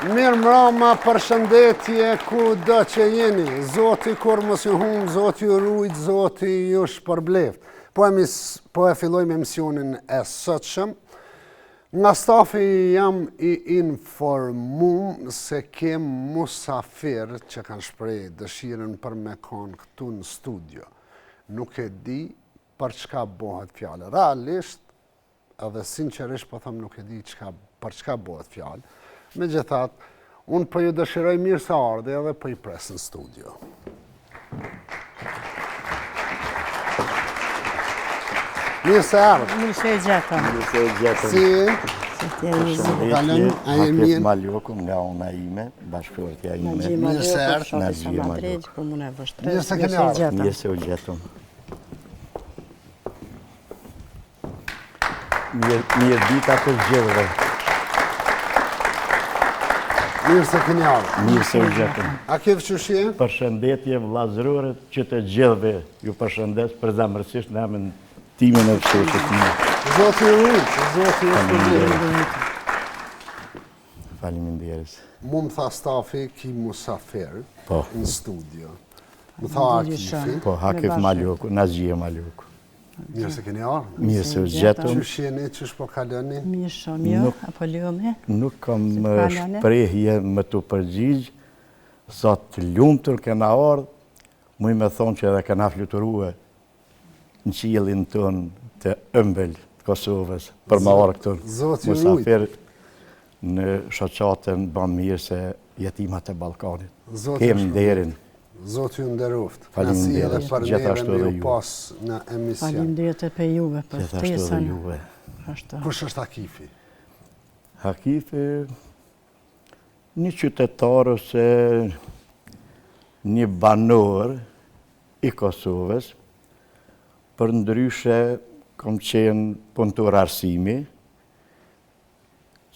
Mirë mbrëma, përshëndetje ku do që jeni. Zoti kur mos ju humbë, Zoti ju rujt, Zoti ju shpërbleft. Po e filloj me emisionin e sotshëm. Nga stafi jam I informum se kem musafir që kanë shpreh dëshirën për me konë këtu në studio. Nuk e di për çka bëhet fjalë. Realisht, edhe sinqerisht po them nuk e di për çka bëhet fjalë. Megjithatë, unë po ju dëshiroj mirë se ardhi edhe po I pres në studio. Mirë se ardhi. Mirë se gjetëm. Mirë se gjetëm. Përshëndetje, a je mirë? Hakef Maljoku nga una ime, bashkëortja ime. Mirë se ardhi. Nagjia Maljoku. Mirë se keni ardhi. Mirë se u gjetëm. Mirë dita për gjithëve. Mirë se keni ardhi. Mirë se u gjetëm. A ke fëqëshje? Përshëndetje vllazërorët që të gjithëve ju përshëndes përzemërsisht në emrin timin e fshehtit një. Zoti ju rujt, Zoti ju shpërbleft. Faleminderit. Mu më tha stafi ki musafir Po. në studio. Më tha Akifi. Po, Hakef Maljoku, Nagjia Maljoku. Mirë se keni ardhi. Mirë se u gjetëm. Qysh jeni, qysh po kaloni? Mirë shumë jo, apo lëme. Nuk kam shprehje më të përgjigj, sot të lumtur kena ardhë, muj me thonë që edhe kena fluturue në qiellin tonë të ëmbël të Kosovës, për ma orë këtër Zoti ju musafir në shoqatën bën mirë se jetimat e Ballkanit. Zoti Kem nderin. Zoti ju nderoft. Faleminderit. Edhe për Gjithashtu neve me edhe ju ju. pas në emision. Faleminderit për juve për Gjithashtu edhe ftesën. juve. Ashtu. Kush është Akifi? Hakifi, një qytetar ose një banor I Kosovës, për ndryshe kom qenë punëtor arsimi,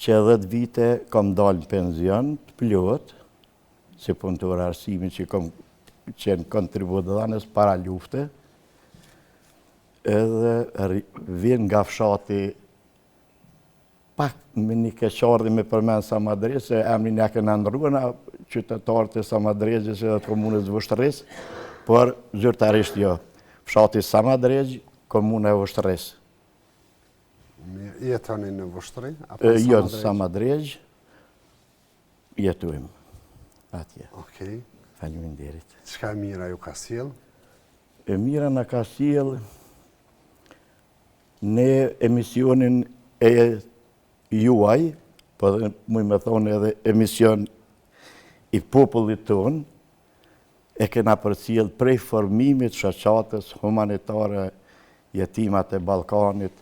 që 10 vite kom dalë në penzion të plot, si punëtor arsimi që kom qenë kontributanës para lufte, edhe vjen nga fshati pak me një keqardhje me përmend Samadrezë, se emrin ja kena ndruar qytetarët e Samadrezës edhe të komunës Vështërres, por zyrtarisht jo. Fshati Samadrezë, komuna e Vështërres. Jetoni në Vështëri? Jo në Samadrezë, jetuim atje. Okej. Faleminderit. Çka e mira ju ka sjell? E mira na ka sjell në emisionin e juaj, po dhe muj me thonë edhe emision I popullit tonë, e kena përcjell prej formimit shoqatës humanitare jetimat e Ballkanit,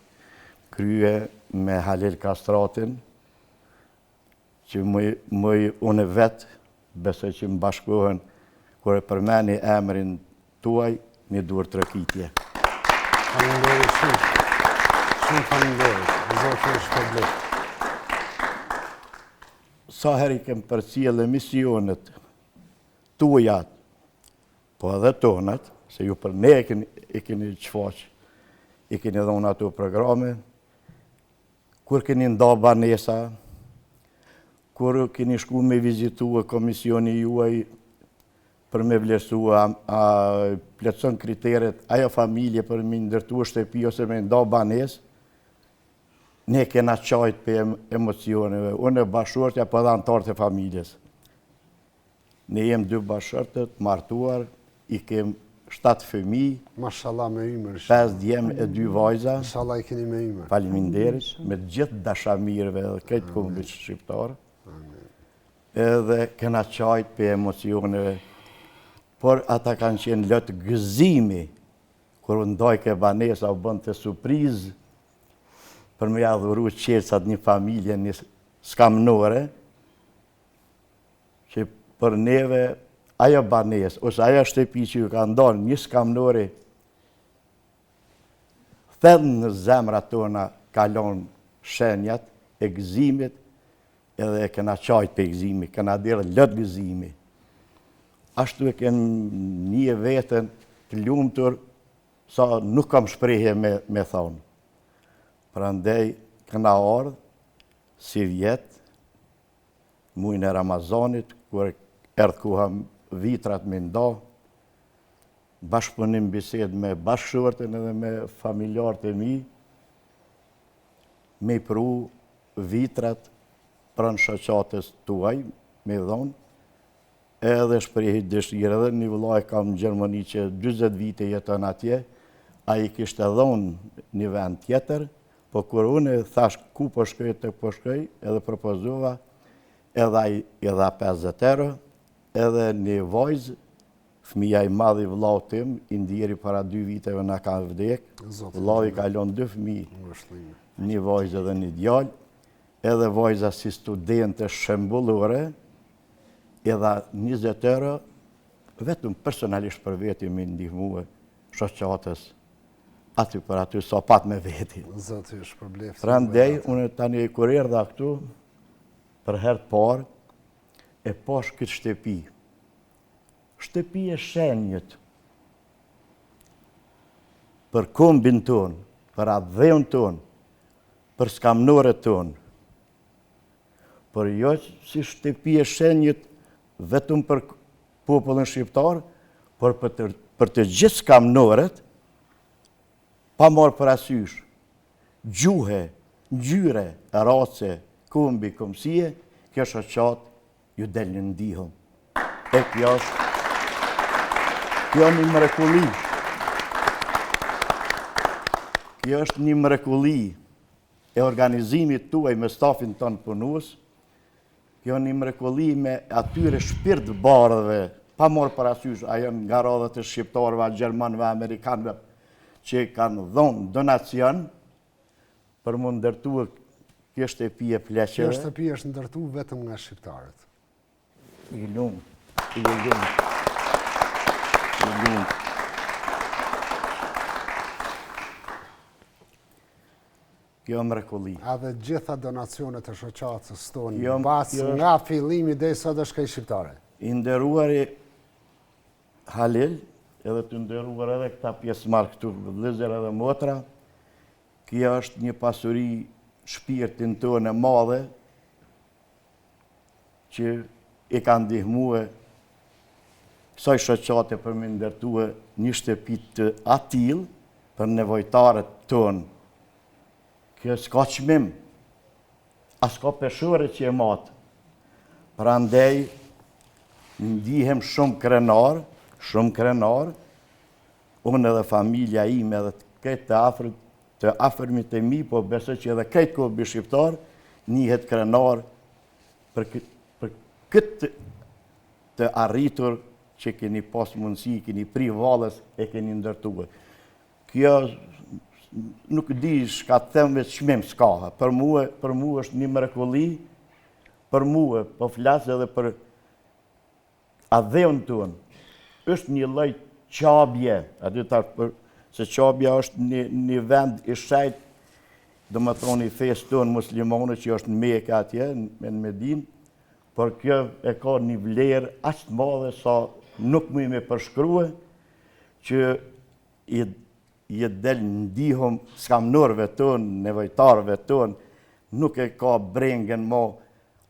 krye me Halil Kastratin, që muj unë vetë besoj që më bashkohen kur e përmeni emrin tuaj një duar trokitje. Faleminderit shumë. Shumë faleminderit. Zoti ju shpërbleft. Sa herë I kem përcjell emisionet tuaja, po edhe tonat, se ju për ne I keni qfaq, I keni dhonë ato programe, kur keni nda banesa, kur keni shku me vizitua komisioni juaj për me vlerësua a plotson kriteret ajo familje për me ndërtua shtëpi ose me nda banes, ne kena qajt për emocioneve. Unë e bashkëshortja për dhe antarët e familjes. Ne jem 2 bashkëshortët, martuar, I kem 7 fëmijë, Mashallah me ymër. 5 djemë e 2 vajza. Mashallah I keni me ymër. Faleminderit me gjithë dashamirëve dhe këtë kombit shqiptar. Edhe kena qajt për emocioneve, por ata kanë qenë lot gëzimi, kur ndaj ke banesa u bënd të surprizë, për me adhuru qelësat një familje një skamnore, që për neve ajo banes, ose ajo shtëpi që ju ka ndonë një skamnore, thënë në zemra tona kalon shenjat e gëzimit, edhe e kena qajt për gëzimi, kena dirë lot gëzimi. Ashtu e kenë një vetën të lumtur, sa nuk kam shprehje me thonë. Prandaj kena ardhë si vjetë, muajin e Ramazanit, kur erdhë koha vitrat me nda, bashkëpunim bised me bashkëshortën edhe me familjarët e mi, me pru vitrat pranë shoqatës tuaj, me dhonë, edhe shprehi dëshirë edhe një vëllai kam në Gjermani që 20 vite jeton atje, a i kishte dhonë një vend tjetër, po kur unë thash ku po shkoj të po shkoj, edhe propozova, edhe a i dha 50 euro, edhe një vajzë, fëmija i madhi vëllau tim, i ndjeri para 2 viteve na ka vdek, vëllau i kalon 2 fëmijë, një vajzë edhe një djalë, edhe vajza si studente shembullore, edhe 20 euro, vetëm personalisht për veti me ndihmue shoqatës, aty për aty sa pat me veti. Zoti është përbleft. Prandaj, unë tani kur erdha këtu, për herë të parë, e pash këtë shtëpi. Shtëpi e shenjët për kombin tonë, për adheun tonë, për skamnorët tonë, për jo si shtëpi e shenjët vetëm për popullin shqiptar, por për të gjithë skamnorët, pa marë për asysh, gjuhe, ngjyre, race, kombi, komësie, kjo shoqat ju del një ndihëm. E kjo një mrekulli. Kjo është një mrekulli e organizimit tuaj me stafin tonë punues, kjo një mrekulli me atyre shpirt bardhëve, pa marë për asysh, ajo nga radhët e shqiptarëve, gjermanëve, amerikanëve, që kanë dhonë donacion për më ndërtuar kjo shtëpi e pleqeve. Kjo shtëpi është ndërtu vetëm nga shqiptarët. I lumë. Kjo mrekulli. A dhe gjitha donacionet e shoqatës tonë, Jo, pas kjo është- nga fillimi deri sot është kej shqiptare. I nderuari Halil, edhe të nderuar edhe këta pjesëmarrë këtu, vëllezër edhe motra, kjo është një pasuri shpirtin tonë e madhe, që i ka ndihmue kësaj shoqate për me ndërtue një shtëpi të atill për nevojtarët tonë. Kjo s'ka çmim, as ka peshore që e matë. Prandaj, ndihem shumë krenar, unë edhe familja ime edhe këtë të afërmit e mi, po besoj që edhe këtë kobi shqiptar, njihet krenar për këtë të arritur që keni pas mundësi, keni pri valës e keni ndërtuar. Kjo nuk di shka të them vetë çmim s'ka. Për mua është një mrekulli, për mua po flas edhe për adheun tonë. Është një lloj qabje, se qabja është një vend i shajt, do më thoni fesë tonë muslimane që është në Mekë atje, në Medinë, por kjo e ka një vlerë aq të madhe sa nuk më me përshkrue, që i del ndihëm skamnorëve tonë, nevojtarëve tonë, nuk e ka brengen mo,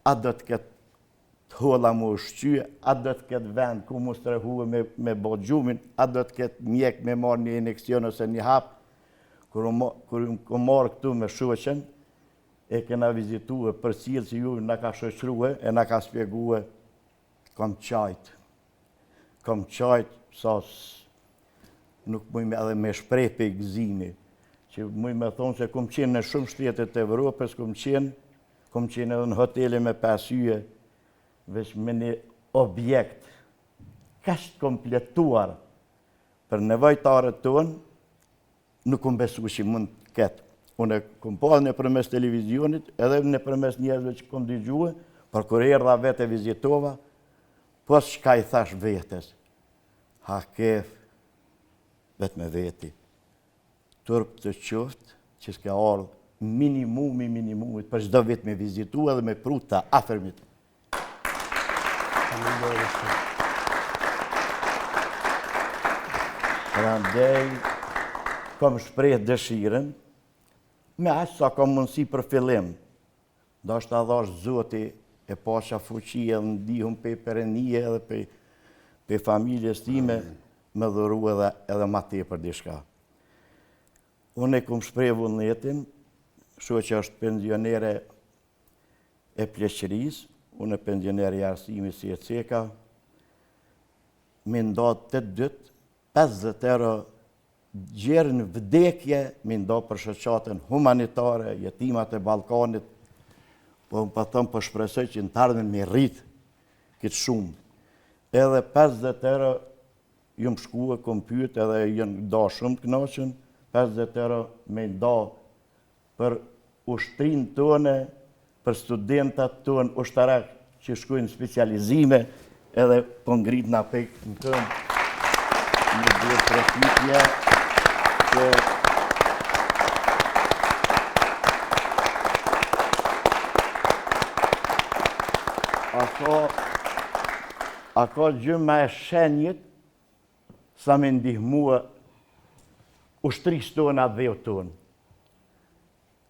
a do të ketë të holla më ushqyë, a do të ketë vend ku mu strehuë me bo gjumin, a do të ketë mjek me marrë një injekcion ose një hap. Kur u marrë këtu me shoqen, e kena vizitue për cilë që ju nga ka shoqrue, e nga ka spjegue, kam qajt, sa nuk mujme edhe me shprej pe gëzimi, që mujme thonë se kom qenë në shumë shtetet e Evropës, kom qenë edhe në hotele me 5 yje, veç me një objekt kashtë kompletuar për nevojtarët tonë, nuk kom besu që mund të ketë. Unë kom pa në përmes televizionit, edhe në përmes njerëzve që kom dëgjue, për kur erdha vete vizitova, pos shka i thash vetes, ha kef, vetë me veti, turp të qoftë, që s'ka ardhë minimumit, për çdo vit me vizitu edhe me pru të afërmit. Prandaj, kom shpreh dëshiren, me aq sa kom mundësi për fillim. Do është ta dhash Zoti e pasha fuqia dhe ndihëm pe perenie edhe pe familjes time me dhuru edhe ma tepër dishka. Unë e kom shprej vullnetin, shoqja është pensionere e pleqërisë, unë e pensionere i arsimit si e ceka, me ndatë 8 dytë, 50 euro gjerën vdekje, me ndatë për shoqatën humanitare, jetimat e Ballkanit, po më pa thëmë për shpresoj që në të ardhmen me rritë këtë shumë. Edhe 50 euro ju më shkua, kom pyet edhe jënë da shumë të knaqën, 50 euro me nda për ushtrin tëne, për studentat tënë ushtarak që shkujnë specializime, edhe po ngrit nga pek në tëmë një dhe profitje që a ka gjë ma e shenjit sa me ndihmua ushtrisë tonë atë dhe tonë.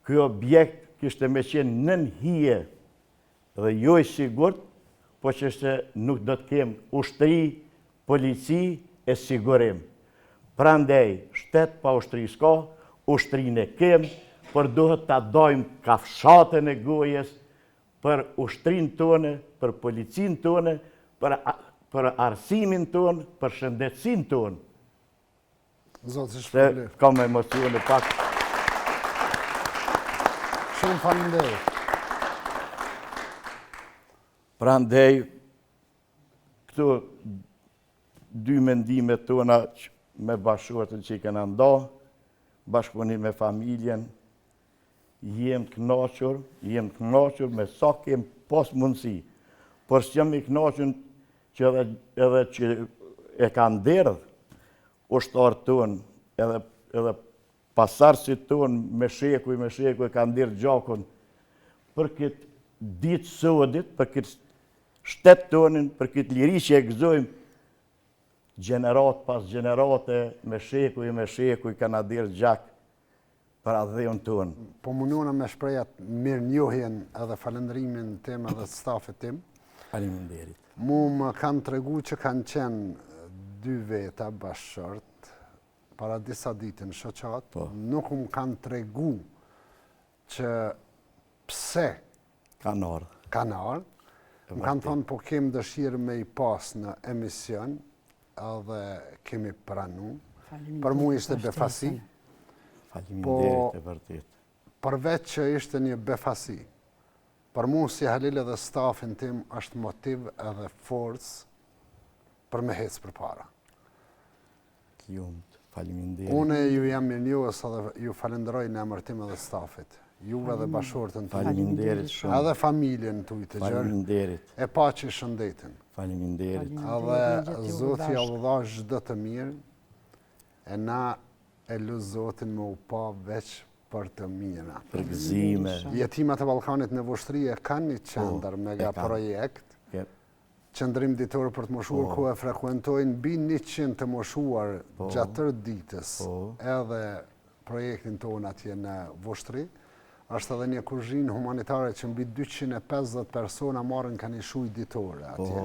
Ky objekt kishte me qenë nën hije dhe jo i sigurt, po që nuk do të kem ushtri, polici e sigurim. Prandaj, shtet pa ushtri s'ka, ushtrinë e kem, por duhet ta dojmë kafshatën e gojes për ushtrinë tonë, për policinë tonë, për arsimin tonë, për shëndetësinë tonë. Zotë Se shpërbleft. kam emocione pak. Shumë faleminderit. Prandaj, këtu dy mendimet tona me bashkëshortën që i kena nda, bashkëpunim me familjen, jem të knaqur me sa kem pas mundësi. Por s'jam i knaqur që edhe që e kanë derdh ushtarët tonë, edhe pasarësit tonë me sheku e kanë derdh gjakun për këtë ditë sodit, për këtë shtetë tonin, për këtë liri që e gëzojmë, gjenerat pas gjenerate, me sheku i kanë derdh gjak për adheun tonë. Po munona me shprejat mirë njohjen edhe falendrimin tim edhe stafit tim. Faleminderit. Mu më kanë tregu që kanë qenë 2 veta bashkëshort, para disa ditë në shoqat, nuk më kanë tregu që pse Kanë ardhë. kanë ardhë. Më kanë thonë po kem dëshirë me i pas në emision, edhe kemi pranu. Për mu ishte befasi. Faleminderit e vërtet. Përveç që ishte një befasi, për mu si Halil edhe stafin tim është motiv edhe forcë për me hecë për para. Kjumt, faleminderit. Une ju jam mirënjohës edhe ju falenderoj në emër tim edhe stafit. Juve dhe bashkëshortën të Faleminderit shumë. edhe familjen të ujtë gjërë, Faleminderit. e pa që shëndetin. Faleminderit. Edhe Zoti Allah çdo të mirë, e na e lu Zotin me u pa veç për të mira. Për gëzime. Jetimat e Ballkanit në Vushtrije kanë një qendër mega projekt, qendrim ditor për të moshuar ku e frekuentojnë mbi 100 të moshuar gjatë tërë ditës, edhe projektin tonë atje në Vushtri. Është edhe një kuzhinë humanitare që mbi 250 persona marrin kanë shuj ditore atje.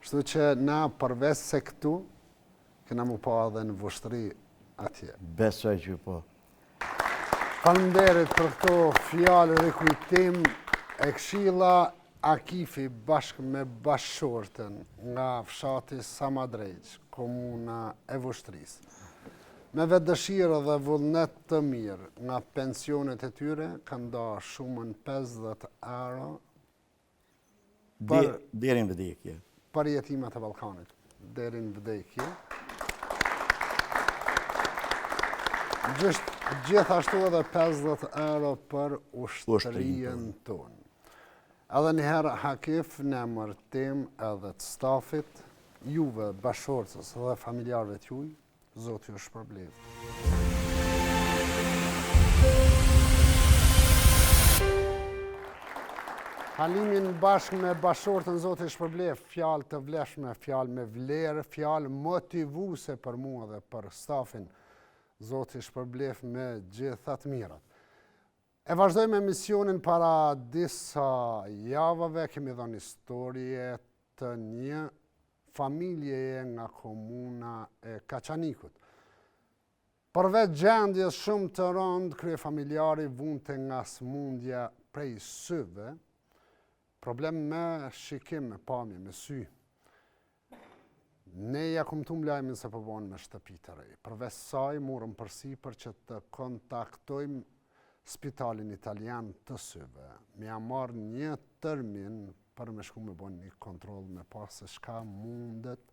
Kështu që na përveç se këtu, kena mu pa edhe në Vushtri atje. Besoj që po. Faleminderit për këto fjalë rikujtim e këshilla Akifi bashkë me bashkëshortën nga fshati Samadrejq, komuna e Vushtrisë. Me vetë dëshirë dhe vullnet të mirë nga pensionet e tyre, kanë da shumën 50 euro Deri në vdekje. për jetimat e Ballkanit. Deri në vdekje. Gjithashtu edhe 50 euro për ushtrien tonë. Edhe njëherë Hakif në emër tim edhe të stafit, juve, bashkëshortës dhe familjarëve t'juj, Zoti ju shpërblet. Halimin bashkë me bashkëshortën Zoti ju shpërblet, fjalë të vlefshme, fjalë me vlerë, fjalë motivuese për mua dhe për stafin. Zoti shpërblet me gjithat mirat. E vazhdojmë emisionin para disa javëve, kemi dhënë historie të një familjeje nga komuna e Kaçanikut. Përveç gjendjes shumë të rëndë, kryefamiljari vunte nga smundja prej syve, problem me shikim, me pamje, me sy. Ne ja kumtum lajmin se përbon me shtëpi të rej. Përveç saj, morëm përsipër që të kontaktojmë Spitalin Italian të syve. Me ja marrë një termin për me shku me bo një kontrol me pas se shka mundet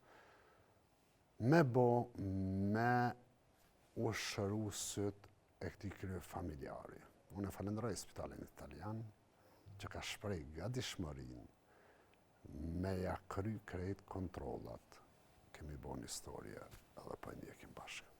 me bo me u shëru syt e këti krye familjari. Unë e falenderoj Spitalin Italian që ka shprej gatishmërinë me ja kry krejt kontrollat. Kemi bo një historie edhe për ndjekim bashkë.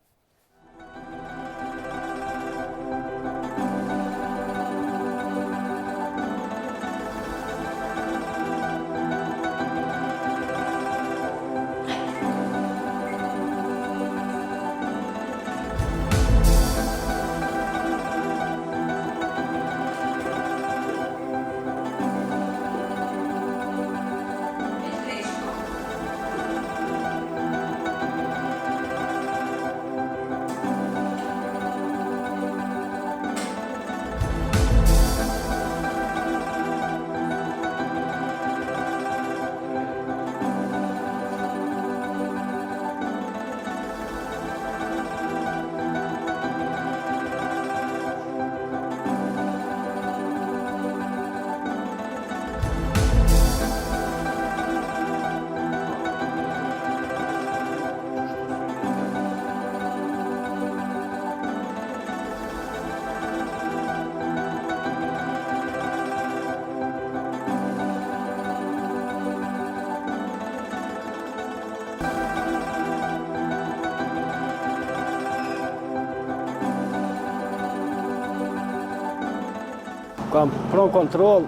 Kam pron kontrol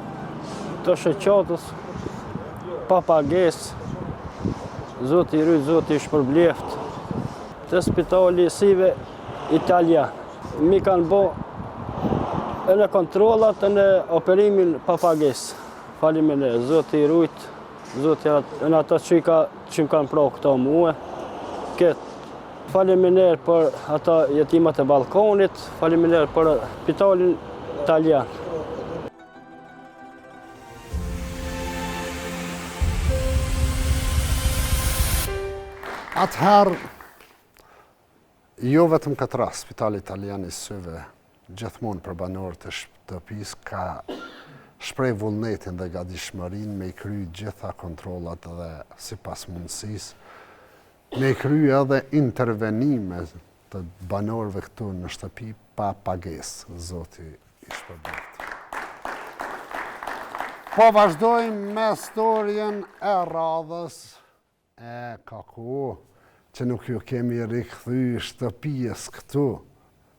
të shoqatës, pa pagesë, zoti i rrit, zoti i shpërbleft, të Spitali Sive Italian. Mi kanë bo në kontrollat në operimin pa pagesë. Faleminderit, zoti i rrit, zoti në ata që më kanë pra këto muë. Faleminderit për ata jetimat e Ballkanit, faleminderit për Spitalin Italian. Atëherë, jo vetëm këtë rast, Spitali Italian i syve, gjithmonë për banorët e shtëpisë ka shprej vullnetin dhe gatishmërinë me i kry gjitha kontrollat dhe sipas mundësisë, me i kry edhe intervenime të banorëve këtu në shtëpi pa pagesë, zoti i shpërbleft. Po vazhdojmë me historien e radhës e kaku, që nuk ju kemi rikthy shtëpijës këtu,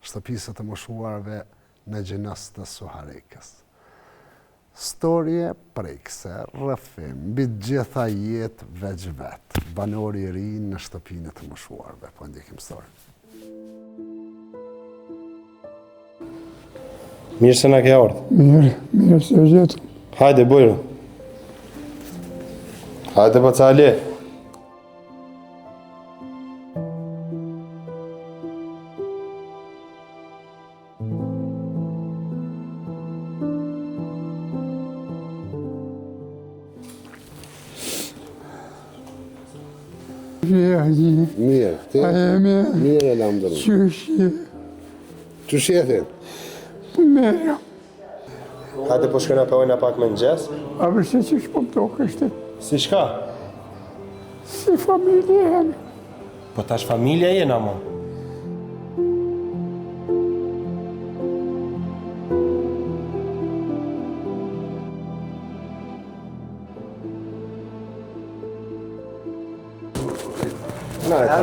shtëpisë të moshuarve në gjinës të Suharekës. Storje prekse, rrëfim, mbi gjitha jetë veç vetë, banori i ri në shtëpinë të moshuarve. Po ndjekim storën. Mirë se na ke ardhur. Mirë se gjithë. Hajde, bujro. Hajde, pacali. Mirë, ti? Mirë, elhamdulillah. Qyshje, Që shetin? mera. Hajde po shkojna pa ojna pak me ngjes. A vërse që shpo më toke është, Si shka? si familje jemi. Po tash familja jena mo.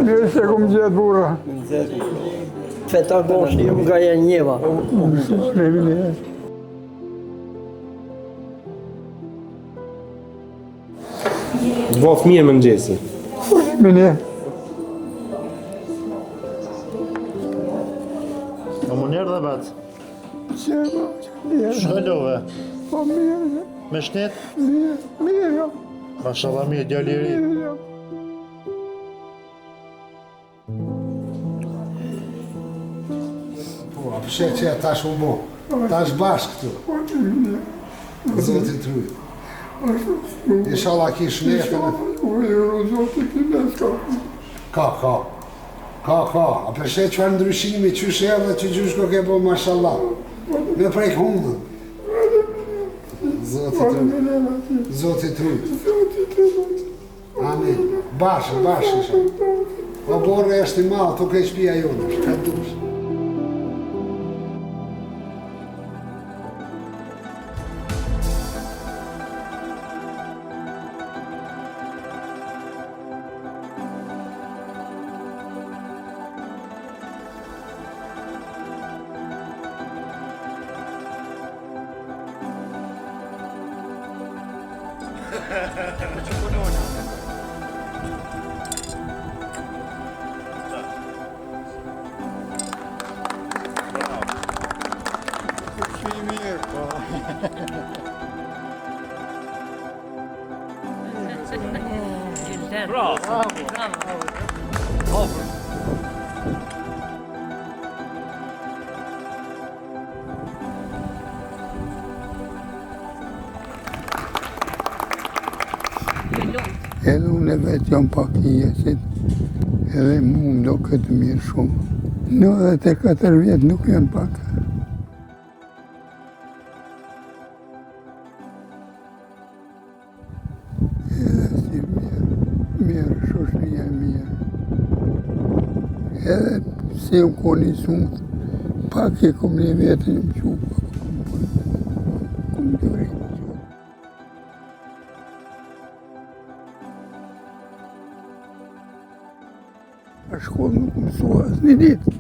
Mirë se kom gjithë bura. Feta bosh, ju nga Janjeva. Dvof mirë më ngjesi. Mine, Në më njerë dhe batë. Qema, mirë. Shkëllove, Po mirë, me shnet, mirë, jam. mashallah mirë, djali i ri. Mirë jam. Po, pse që e tash u bo? Tash bashkë këtu. Po mirë. Zotit trujt. Inshallah ki shnetën. Ujë, zotë të neska. Ka. A përse qëfar ndryshimi, qysh e dhe që gjysh ko ke bo, mashallah. Me prejk hundën. Zotit trujt. Amin. Bashkë. O borë e është i malë, tuk e shpia jonë, ka dush. Edhe unë e vetë jam pak i jesit, edhe mu më do këtë mirë shumë. 94 vjetë nuk janë pak. Edhe si mirë, shoshria mirë. Edhe si u koni sumë, pak e kom një vetë një më qupë, kom të rejtë. A shkollë nuk mësua asë një ditë.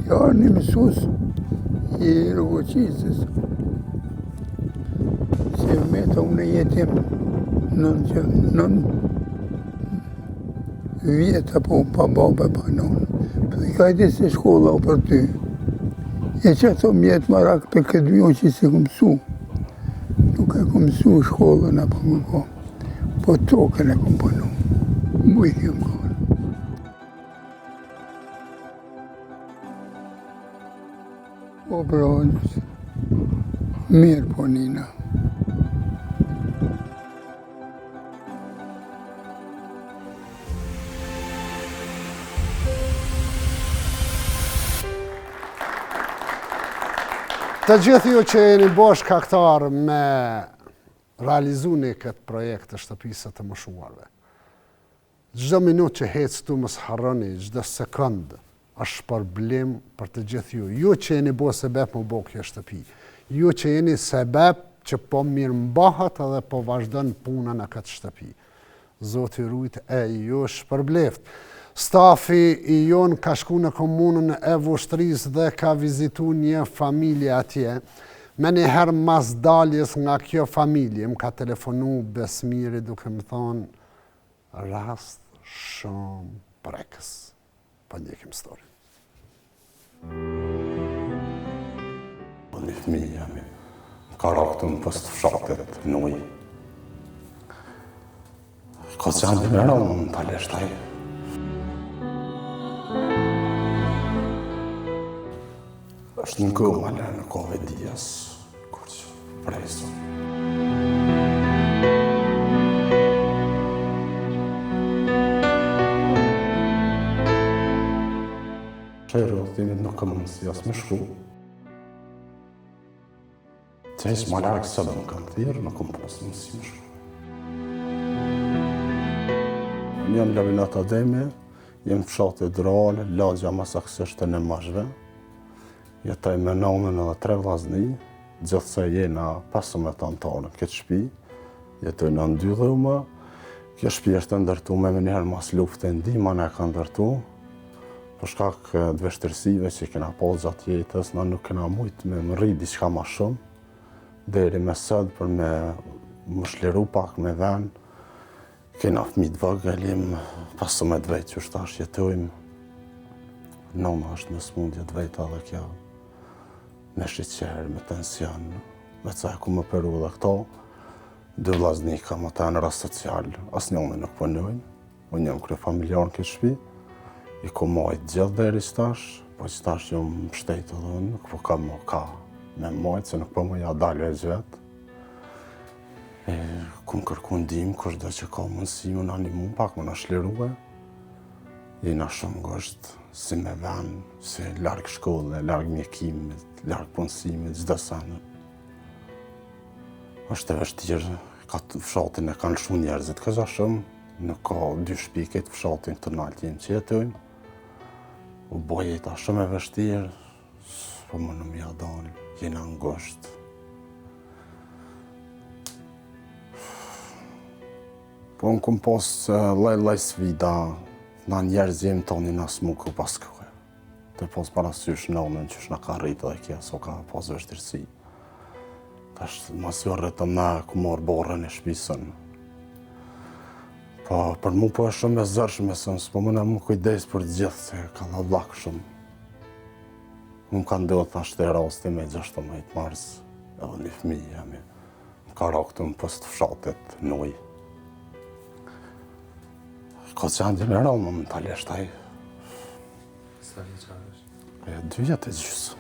Ja një mësus i rëgoqisës. Se me të unë jetim nën vjetë apo pa babë pa nonë. Për i kajti se shkolla o për ty. E që ato mjetë marak për këtë vjo që se ku mësu. Nuk e ku mësu shkollën apo më ko. Po tokën e ku punu. Mujtë më ko. Po brojnës, mirë po Nina. Të gjithë ju që jeni bosh kaktar me realizu një këtë projekt të shtëpisë të mëshuarve. Çdo minutë që hecë tu mos harroni, çdo sekundë, është problem për të gjithë ju. Ju që jeni bo sebeb më bo kjo shtëpi. Ju që jeni sebeb që po mirë mbahat edhe po vazhdon puna në këtë shtëpi. Zoti rujt e ju shpërbleft. Stafi i jon ka shku në komunën e Vushtrisë dhe ka vizitu një familje atje. Me njëherë mas daljes nga kjo familje, më ka telefonu Besmiri duke më thonë rast shumë prekës. Pa ndjekim story. Një fëmijë jam i karaktën post fshatet nuj. Ka që janë në rëmë të leshtaj. është në gëma në kove dias, kur që prejso. Qërë dhimit nuk kam nësi as me shku. Që ishë ma larkë së dhe më kam thirë, nuk kam posë nësi me shku. Njën Lavinat Ademi, jem fshatë e Drale, lagja masaksështë në mashve. Jetaj me nënën edhe 3 vllazni, gjithse jena 15 antarë në këtë shtëpi. Jetoj në 2 dhoma. Kjo shtëpi është ndërtu me njëherë mas lufte ndihma ne ka ndërtu. Për shkak të vështirësive që kena pas gjatë jetës, na nuk kena mujt me më rri diçka ma shumë. Deri me sot për me më shliru pak me ven. Kena fëmijë të vogël, jem 15 vjet që tash jetojmë. Nëna është me smundje të veta dhe kjo me shiqer, me tension, me ca ku më peru dhe këto. 2 vllazni kam ata në rast social, asnjëri nuk punojnë. Unë jam kryefamiljar në këtë shtëpi. I ku majt gjithë deri qtash, po qtash jam mbështet edhe unë, nuk po kam më ka me majt, se nuk po më ja dalë e vetë. Ku më kërku ndihmë, kushdo që ka mundësi më na ndihmu, pak më na shlirue. Jena shumë ngosht, si me ven, si larg shkolle, larg mjekimit, larg punësimit, çdo sene. Është e vështirë, fshatin e kanë shumë njerëzit, këza shumë, nuk ka 2 shtëpi këtë fshatin këtë nalt jenë që jetojnë. U bo jeta shumë e vështirë, po më në mja dalë, jena ngosht. Po në kom pas laj sfida, na njerëz jem tani na s'mu ku pas kohë. Të pas parasysh nënën që shna ka rritë dhe kja, so ka pas vështirësi. Tash mas jorretëm na ku marrë borën e shpisën. Po për mu po e shumë e zërshme, se s'po më në mu kujdes për gjithë, se ka dhe vlak shumë. Më ka ndodhë thashtë e rasti me 16 mars, edhe një fëmijë jemi. Më ka raktu në post fshatit në ujë. Ka që janë general, më mentalisht ai. Sa vjeçar është? 2 vjet e gjysë.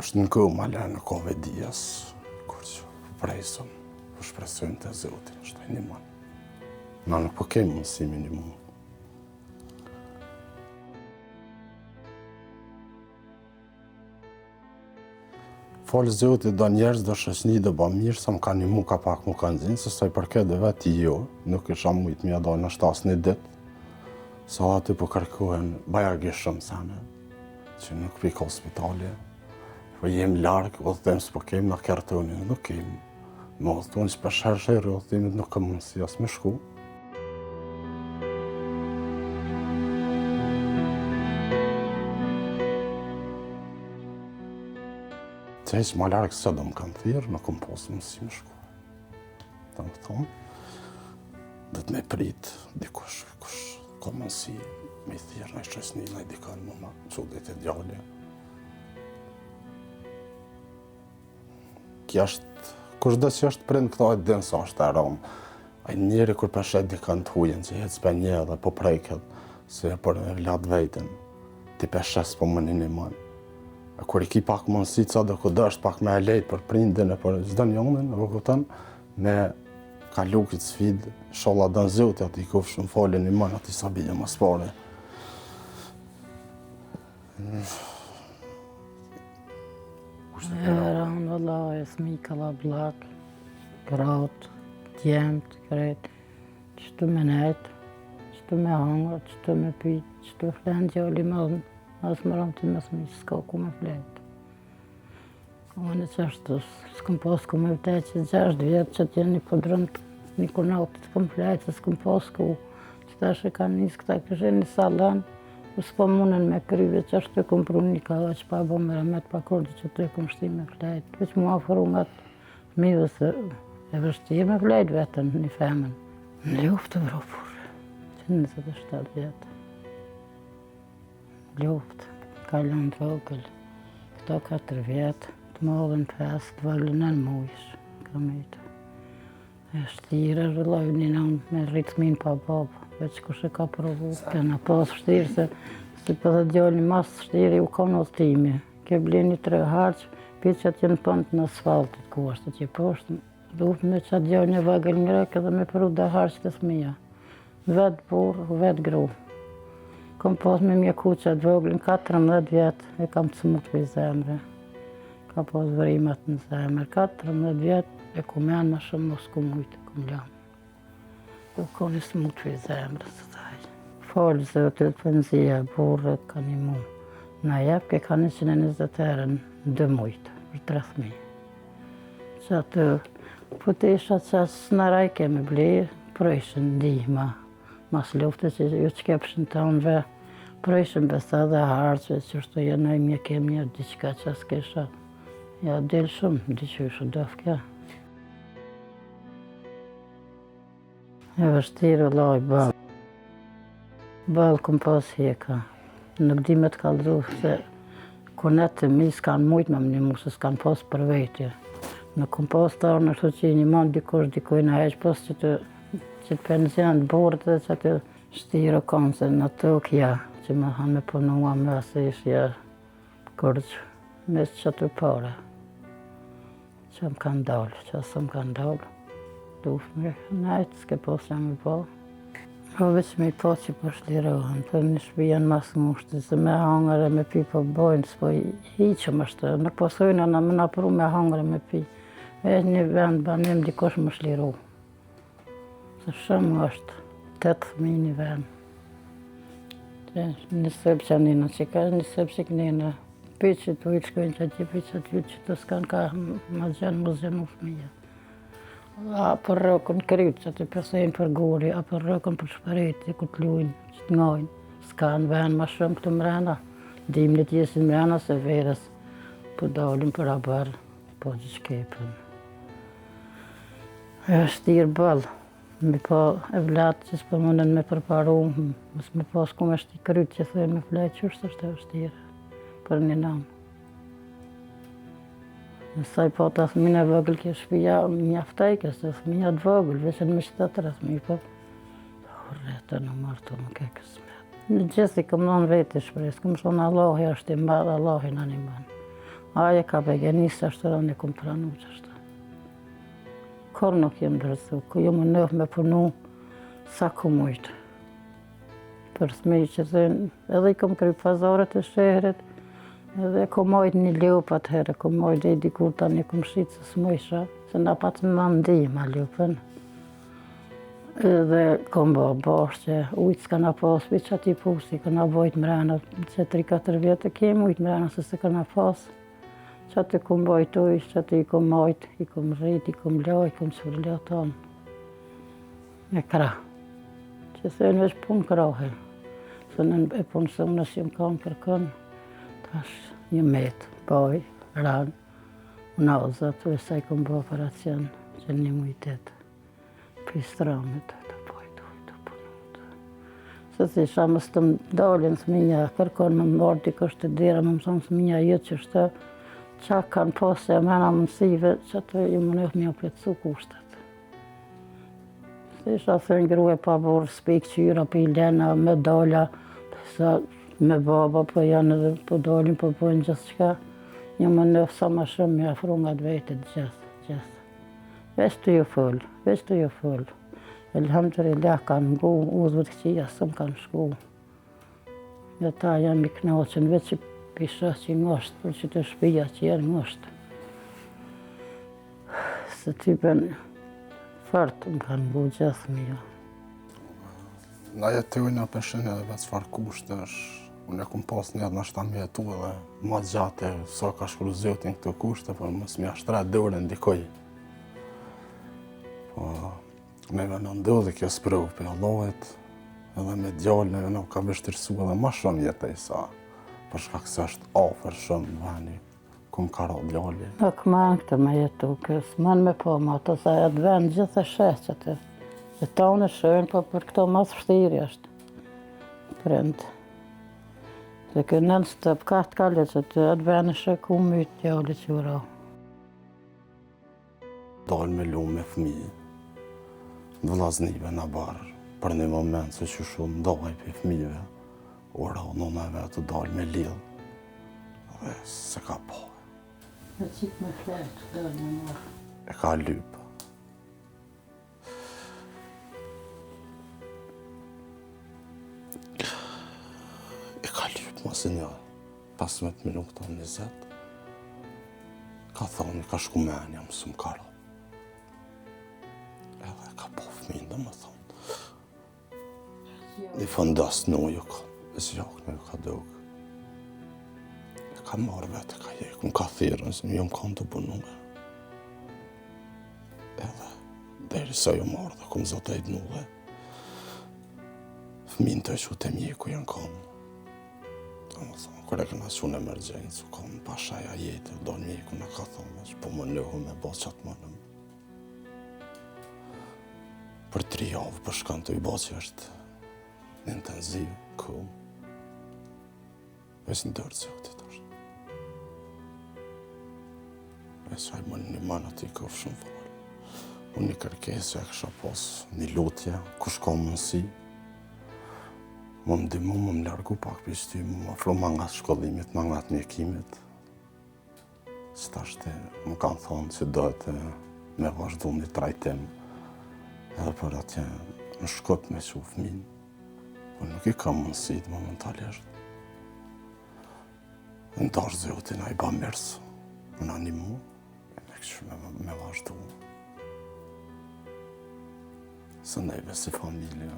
Është në kohë ma lërë në kove dias, kur që prejsëm, po shpresojmë të Zotin, është e një manë. Na nuk po kemë mundësimi një mundë. Falë Zotit do njerëz do shoqni do ba mirë, sa më ka një mu ka pak mu ka nxinë, se sa i përket dhe vetë jo, nuk isha mujt mja do në 7 ditë, sa aty po kërkohen bajagisht shumë sene, që nuk pi ka hospitali, po jem largë, o të them s'po kemë, na kertonin, nuk kemë. Më o të tonë që për shërë, o të thimit nuk kam mundësi as me shku. Që heq ma largë së do më kanë thirë, nuk kom posë mundësi me shku. Të më thonë, dhe të me pritë, dikush ka mundësi me thirë, në i shqesni, në i dikën më ma, qudit e djalli. Kja është, kushdo që është prind këta e dinë sa është e rëmë. A njeri kur përshet dikën të hujen, që jetë s'pe një dhe po prejket, se për e vlad vejtin, ti përshet s'po më një mënë. Kur i ki pak mundësi ca dhe ku dështë pak me e lejtë për prindin e për gjithë njonën, e këtën, me kalu këtë sfidë, sholla dënë zote ati i kufë shumë falin një mënë, ati sa bije mas pare. Ranë vëllaj, e smi kalla blak, gratë, djemët, kretë, qëtu me netë, qëtu me hangër, qëtu me pitë, qëtu flenë gjalli madhë, asë më rëmë të me smi që s'ka ku me fletë. Unë që është, s'këm pas ku me vdekë që 6 vjetë që t'jenë një podrëmë një konatë të këm fletë, s'këm pas ku që ta shë ka njësë këta kështë një salon, s'po munën me kryve që është të këm pru një ka që pa bo me remet pa kordi që të këm shti me fletë. Veç mu afru me të mive se e vështirë me fletë vetën një femën. Në luftë vropur, që 27 vjetë. Luftë, kalon të vogël, këto 4 vjetë, të modhen 5, të vëllën në mujsh, kam itë. E shtire rëlloj një nëmë me ritmin pa babë, veç kush e ka provu. Kena pas shtirë se për dhe djallë një mas shtiri u ka në timi. Ke bleni 3 harqë, pitë që t'jenë pëndë në asfaltit ku ashtë që poshtë. Duhet me që djallë një vagël një rek edhe me përu dhe harqë të thmija. Vetë burë, vetë gru. Kom pas me mjeku që atë voglin 14 vjetë e kam të smut për i zemre. Ka pas vërimat në zemre. 14 vjetë e ku menë ma shumë mos ku mujtë, ku më lamë. U ka një smut për i zemre, së thaj. Falë Zotit për nëzija, burët ka një mu. Na jep ke ka 120 erën 2 mujtë, për 3.000. Që atë, po të isha që s'na raj kemi blirë, projshën ndihma. Mas lufte që ju që kepshin të onëve, projshën besa dhe harqëve, që shto jenaj mje kemi një diqka që s'kesha. Ja, del shumë, diqyshë dof kja. E vështirë loj, babë. Balë këm pas heka. Nuk di me të kaldru se konet të mi s'kan mujt me më një mu se s'kan pas për vetje. Në këm pas të arë në shto që një man dikoj në heq pas që të penzion të borët dhe që të shtiro kanë se në tokja që me hanë me punua me se ishja kërgjë mes që të pare. Që më kanë dalë, që asë më kanë dalë. Duf me najtë, s'ke pas që më po. Po veç me i po që po shlirohen, për një shpi janë mas ngushtë, se me hangër e me pi po bojnë, s'po hiqëm është, nuk po sojnë në më napru me hangër e me pi. Veç një vend banim dikosh më shliru. Se shumë është, 8 fëmijë një vend. Një sëpë që njëna që ka, një sëpë që kënjëna. Pi që të ujtë shkojnë që ati, pi që të ujtë që të s'kanë ka ma gjenë më zhenu fëmija. A për rëkën krytë që të pësejnë për guri, a për rëkën për shpëreti, ku të lujnë, që të ngojnë. S'kanë vend ma shumë këtu mrena. Dimnit jesin mrena se verës, po dalin për abarë, po që shkepën. E është tirë bëllë. Me po e vlatë që s'po mundën me përparu, mos me pas ku me shti krytë që thujnë me fletë qështë është e vështirë për një namë. Nësaj po të thëmina vëgël kjo shpija mjaftajke, se thëmina të vëgël, veçën me shtetëra thëmi po. Rrete në martu më ke kësmet. Në gjithi këm nënë veti shpresë, këm shonë Allahi është i madhë, Allahi në një manë. Aje ka begenisë është rënë e këm pranu që është. Kërë nuk jem dërësu, ku ju më nëhë me punu sa ku mujtë. Për thmi që thënë, edhe i kom kry pazarët e shehret, edhe kom mojtë një ljupat herë, kom mojtë e dikur ta një kom shqitë se s'mojsha, se na patë më ndi ma ljupën. Edhe kom bashkë që ujtë s'ka na pas, për që ati pusi, ka na bojtë mrena, që 3-4 vjetë kem ujtë mrena, se se ka na pas. Që atë kom bojtë ujtë, që atë i kom majtë, i kom rritë, i kom laj, i kom surlja tonë. Me kra. Që thënë veç punë krahe. Se në e punë së unë nësë jëmë kanë kërkën, tash një metë, baj, ranë, unazat, e sa i kom bo operacion, që një mujtet. Pistramit, të bojtë ujtë, të punutë. Se të isha më së të më dalin së minja, kërkon më mërë dikë është të dira, më më thonë së minja jetë që është qa kanë posë e mena mundësive që të ju më nëhë mjë plëtsu kushtet. Se isha thënë grue pa borë, spik qyra, për i lena, medalja, sa me baba, po janë edhe po dalin, po pojnë gjithë qka. Një më nëhë sa ma shumë mjë afru nga të vetit gjithë. Veç të ju full, veç të ju full. Elhamdulillah kanë ngu, uzvët këqia së më kanë shku. Dhe ta jam i knoqen, veç që pisha që i ngosht, për që të shpija që jenë ngosht. Se typen fartë më kanë bu gjithë mija. Na jetojnë për shenë edhe çfarë kushte është. Unë e kom pas një edhe nështë ta mi jetu edhe ma gjatë sa ka shkru zotin këto kushte, por mos mi ashtra dore ndikoj. Po, me vënë ndodhe kjo sprovë për Allahit, edhe me djallën e vënë ka vështirësu edhe ma shumë jetë e sa. Për shkak se është afer shumë vani, ku më ka ra djalli. Nuk manë këtë me jetu kësë, manë me po ma të sa e të vend gjithë e shesë që të. E ta unë e shënë, po për këto mas fështiri është. Prindë. Se kënën së të pëkatë kalli që të e të vend e shë ku mytë djalli që ura. Dalë me lumë me fëmijë, vëllaznive në barë, për një moment se që shumë ndaj për fëmijëve. Ora, nëna e vetë të dalë me lidhë, dhe se ka po. E qikë me fletë, dalë me marë. E ka lypë. E ka lypë, mos e një 15 minuta, 20. Ka thonë, ka shku menja, mësë më karo. Edhe ka po fëminë, dhe më thonë. Një fëndas në uju ka. Nësë jakë në ka dogë. E ka marrë vetë, ka jekë, më ka thirë, nëse më jom kanë të punume. Edhe, deri sa jo marrë dhe këmë zotë e dnullë. Fëmin të që të mjeku janë kanë. Më thonë, kër e këna që në emergjencë, kanë pashaja jetë, do mjeku në ka thonë, që po më nëhu me bas qatë më nëmë. Për 3 javë, për shkanë të i bas që është intenziv, ku veç në dërë zotit është. Veç hajë më një manë ati këfë shumë falë. Unë një kërkesë e kësha posë një lutje, kush ka mënësi, më ndimu, më largu pak për shty, më afro ma nga shkollimit, ma nga të mjekimit. Së tashte më kanë thonë që dohet me vazhdu një trajtim edhe për atje në Shkup me që u fëmin, po nuk i kam mënësit momentalisht. Në dash zotin a i ba mërës, më në animu, me vazhdu. Së neve si familje,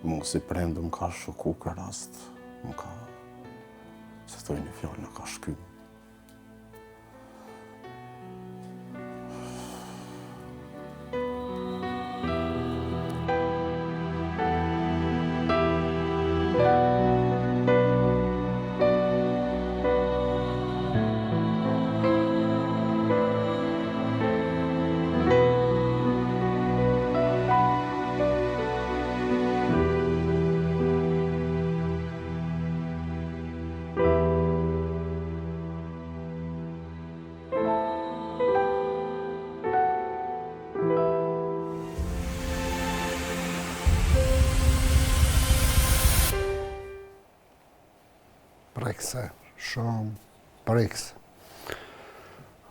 mu si prendu më ka shoku kër rast, më ka, se toj një fjallë në ka shky. Prekse, shumë prekse.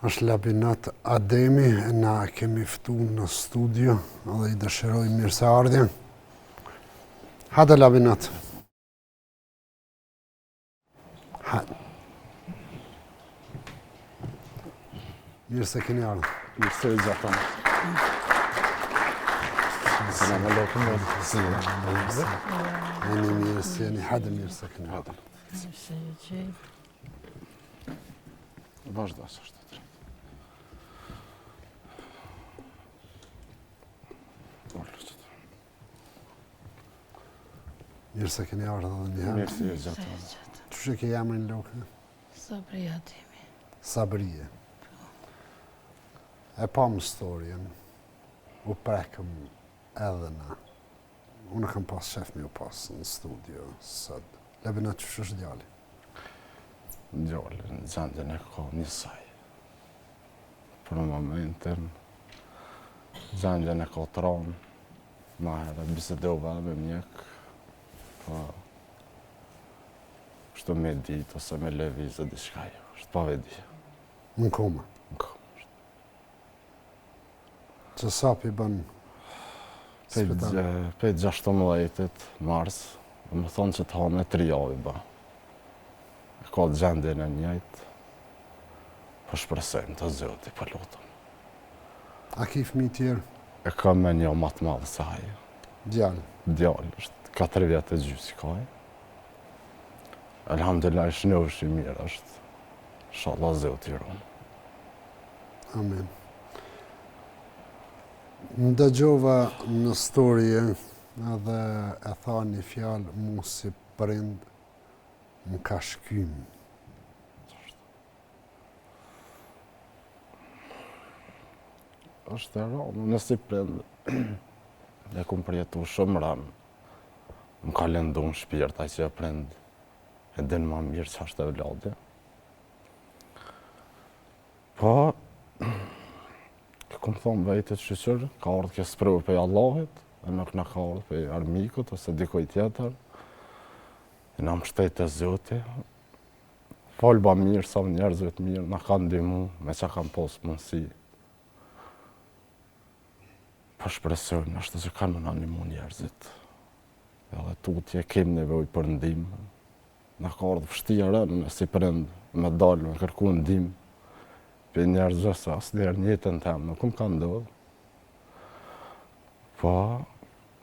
Është Labinat Ademi, na kemi ftu në studio dhe i dëshiroj mirë se ardhjen. Hajde Labinat. Hajde. Mirë se keni ardhur. Mirë se i gjatëm. Selam aleikum. Jeni mirë se jeni, hajde mirë se keni ardhur. Mirë se i gjithë. Vazhdo së është të drejtë. Mirë se keni ardhur edhe një herë. Mirë se i gjatëm. Çu ke emrin lokë? Sabria Ademi. Sabrije. E pam storjen, u prekëm edhe na. Unë kam pas shef me u pas në studio sot. Labinat që është djali? Djali, në gjendjen e ka njësaj. Për momentin, gjendjen e ka tronë, ma herë bisedova me mjek, po kështu me ditë ose me lëvizë diçka jo, është pa vedi. Në koma. Në koma. Që sapi bën spital? Pe 16 mars, më thonë që të hanë 3 javë ba. E ka gjendjen e njëjtë, po shpresojmë të zoti, po lutëm. A ki fëmijë tjerë? E ka me një më të madhë se haje. Djali? Djali, është 4 vjetë e gjysë kaj. Elhamdulillah, ishë një është i mirë, është. Inshallah zoti i ronë. Amen. Ndëgjova në storje edhe e tha një fjalë mu si prind më ka shkym. Është e rronë, nësi prind, dhe kumë përjetu shumë ranë. Më ka lëndu në shpirta që e prind e din ma mirë që është e vladja. Po, kumë thonë vejtit shqyqyrë, ka ardhë kjo sprëvë për Allahit, e nuk në ka ardhë për armikut ose dikoj tjetër. E në më shtetë e zoti. Falë ba mirë, sa njerëzve të mirë, në kanë ndimu me që kanë posë mundësi. Po shpresojmë, është që kanë më në animu njerëzit. Edhe tutje kemë nevoj për ndimë. Në ka ardhë vështirë, në si prind me dalë, me kërku ndimë. Për njerëzve se asë njerë njëtën temë, nuk më ka ndodhë. Po,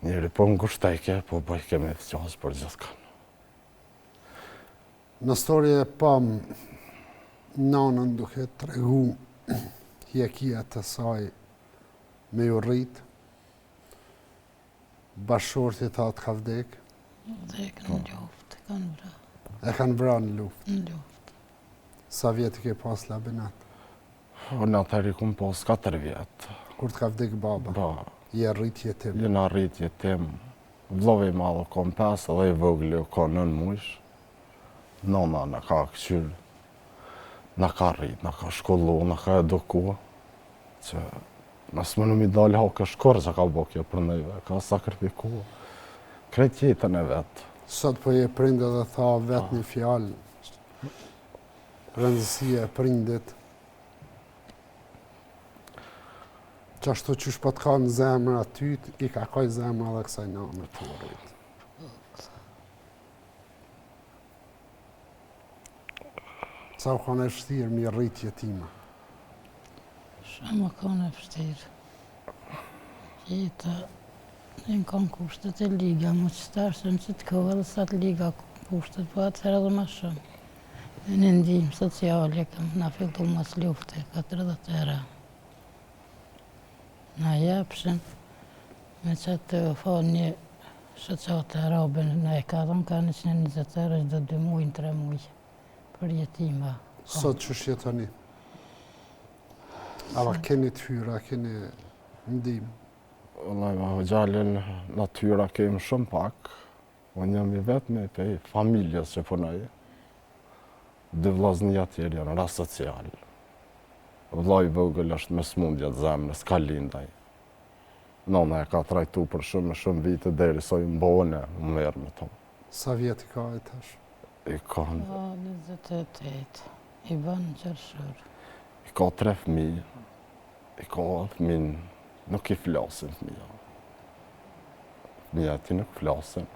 njeri po ngushtajke, po bëjke me fëqasë për gjithë kanë. Në storje pam nanën duke të regu hjekija të saj me ju rritë. Bashorti ta të ka vdek. Dhe kanë luftë, kanë vra. E kanë vra në luftë. Në luftë. Sa vjetë ke pas Labinat? Në atëri kumë pas 4 vjetë. Kur të ka vdek baba? Ba, Je rrit jetim. jena rrit jetim. Vllovi i madh ka 5 edhe i vogël ka 9 muaj. Nona na ka këshyrë, na ka rrit, na ka shkollu, na ka eduku. Që nësë më në mi dalë hake shkorë që ka bo kjo për neve, ka sakrifiku. Krejt jetën e vetë. Sot po je prind edhe tha vetë një fjalë. Rëndësia e prindit. Qashtu qysh po të ka në zemër atyt, i ka kaj zemër edhe kësaj nane të rrit. Sa u kanë e vështirë mi rritje tima? Shumë kanë e vështirë. Jeta në kanë kushtet e liga, më që stashtë në që të kohë edhe sa të liga kushtet, po atëherë edhe ma shumë. Në ndihmë sociale, na fillu mas lufte, 40 era. Na jepshin, me që të falë një shoqate arabe, na e ka dhënë ka 120 euro çdo 2 muaj, 3 muaj. Për jetima. Sot që shjetoni? Ava keni të hyra, keni ndim? Vëllai ma gjallin natyra kemi shumë pak. Unë jam i vetmi pe familjes që punoj. 2 vllaznia tjerë janë rast social. Vllai i vogël është me smundje të zemrës, ka lindaj. Nona e ka trajtu për shumë vite deri sa i mbone, më merr me to. Sa vjeti ka e tash? I ka 28, i banë në qërshur. I ka 3 fëmijë. I ka fëmin, nuk i flasin fëmija. Fëmija ti nuk flasin.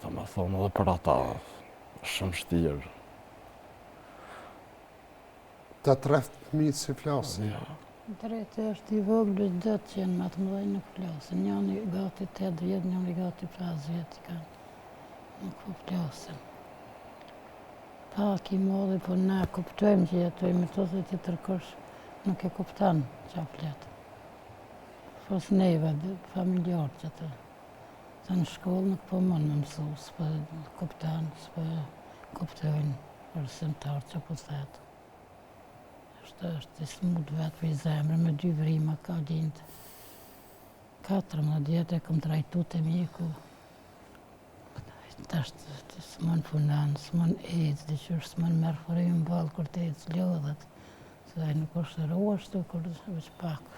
Ta me thonë edhe për ata, shumë shtirë. Ta 3 fëmijët si flasin? Ja. Drejtë është i vogël, do të qenë më të mëdhenj nuk flasin. Njëri gati 8 vjet, njëri gati 5 vjet i kanë. Nuk po flasin. Pak i modhi, po na kuptojmë që jetojmë të se tjetër kush nuk e kuptan që a flet. Fos neve, familjarë që të. Sa në shkollë nuk po mund me mësu, s'po kuptan, s'po kuptojnë arsimtarë që po thetë. Është i smut vetë për i zemrë, me 2 vrima ka lindë. 14 vjetë e kom trajtu të mjeku. Tashtë s'mon punan, s'mon ecë, diqysh s'mon merë fërim balë kur të ecë lodhet. Se dhe nuk është roashtu, kur është veç pak.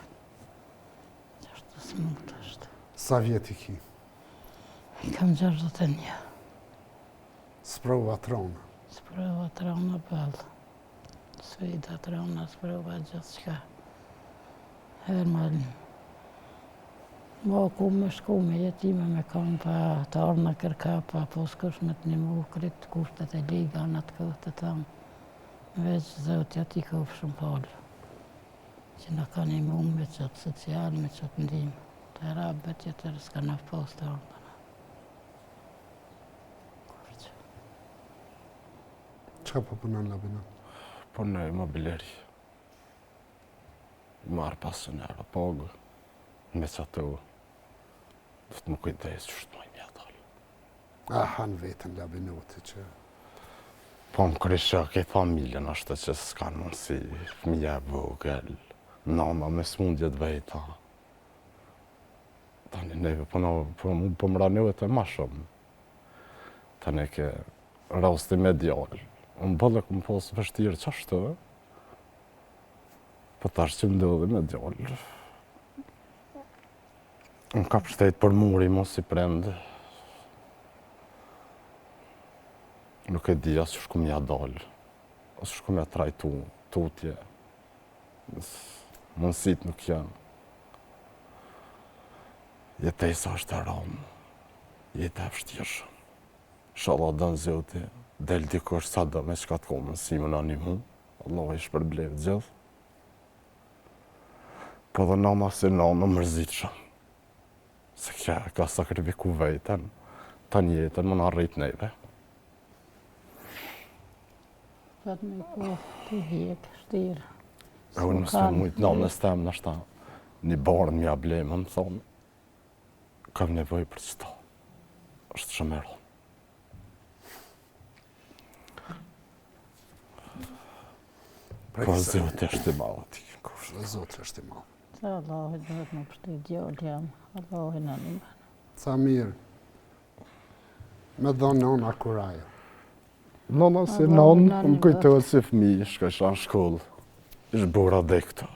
Tashtë smut është. Sa vjeti ki? Kam 61. Sprova trona? Sprova trona balë. Svida trona, sprova gjithë qka. Herman, ma ku me shku me jetime me kam pa të arna kërka pa po s'kush me të një mu krytë kushtet e liga në atë kohë të tamë. Veç zotja ti kohë shumë palë. Që në ka një mu me qëtë social, me qëtë ndimë. Të rabet jetër s'ka në pas të arna. Qa po punon Labina? Punoj mobileri. Marë pasën euro pogë. Me që të do të më kujdes që shtë mojnë mjatall. Han vetën Labinuti që... Po më kërësha ke familjen është që s'kanë mundësi, fëmija e vogël, nana me smundjet vejta. Tani neve po më raneve të ma shumë. Tani ke rasti medial. Unë bëllë këmë posë vështirë qashtë, po tash që më ndodhi medial. Unë ka pështet për muri mos i prendë. Nuk e di asë që shku mja dalë, asë shku mja trajtu, tutje. Mundësit nuk janë. Jetesa është e ramë, jetë e vështirë. Shala dënë zoti, del dikush sa do me qka të komën si më në një mu, Allah i shpërblevë gjithë. Po dhe nana si nana mërzit shumë. Se kja ka sakrifiku vejten, ta njetën më në arrit neve. Pat me po të hjek, shtirë. E unë mësë të mujtë nanës temë në shta, një barën mja blemë, më thonë, kam nevoj për qëta. është shumë e rronë. Po Zotë është i madh aty. Zotë është i madh. Sa Allahi duhet më pështit djallë jam. Allahi në një banë. Sa mirë. Me dhonë nona kuraja. Nona si nonë, më kujtohet si fëmijë, shka isha në shkollë. Ishtë bura dhe këta.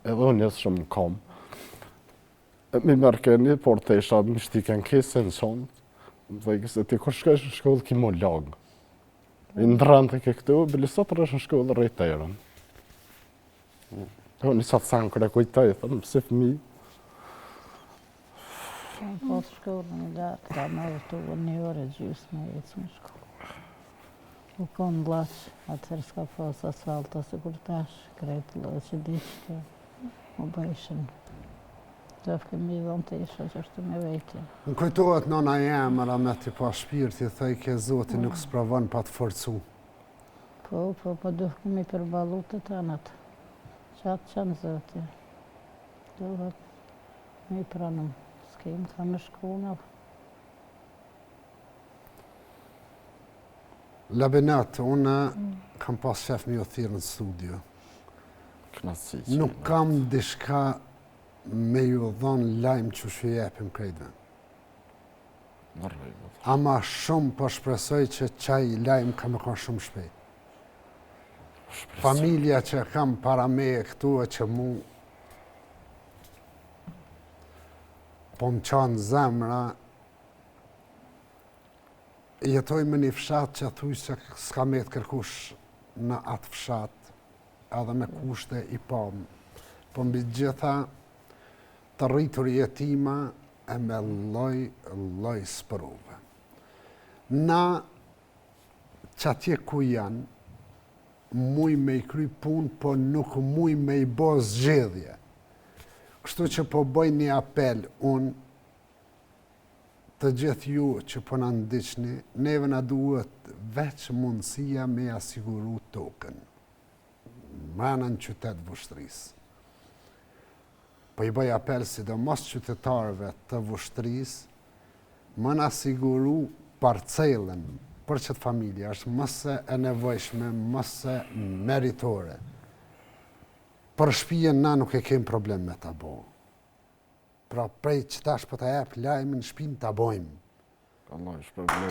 Edhe unë jesë shumë kam. Mi mërkeni, por të isha më shtiken kese në qonë. Më dhe këse ti kur shka ishë në shkollë ki mu lagë. I ndërën të ke këtu, bilisat rëshë në shkollë rejterën. Unë isa të sanë kërë kujtaj, thëmë, si fëmijë. Po të shkollë në datë, ka më vëtu një orë gjysë me ecë në shkollë. U konë laqë, atër s'ka pas asfalta, se kur tash, krejtë laqë diqë, u bëjshën. Dëfë kemi dhonë të isha që është me vejtje. Në kujtohet nona jemëra me t'i pa shpirti, thëj ke Zoti nuk s'pravon pa të forcu. Po dëfë kemi përbalu të tanët. Qatë qanë Zoti. Duhet me i pranëm. S'kem ka me shkuna. Labinat, unë kam pas shef një thirë në studio. Knasi. Nuk kam dishka me ju dhonë lajmë që shu jepim krejtve. Ama shumë po shpresoj që qaj lajmë ka me ka shumë shpejt. Familja që kam para me këtu e që mu po më qanë zemra, jetoj me një fshat që thuj se s'ka me të kërkush në atë fshat, edhe me kushte i pamë. Po mbi gjitha të rritur jetima e me loj spërove. Na që atje ku janë, muj me i kry pun, po nuk muj me i bo zgjedhje. Kështu që po bëj një apel unë, të gjithë ju që po në ndiqni, neve na duhet veç mundësia me asiguru tokën. Mrena në qytet Vushtrisë. Po i bëj apel sidomos qytetarëve të Vushtrisë, më në asiguru parcelën për qëtë familja, është mëse e nevojshme, mëse meritore. Për shpijen na nuk e kem problem me ta bo. Pra prej që tash për ta jep lajmë në shpinë ta bojmë. Allah është problem.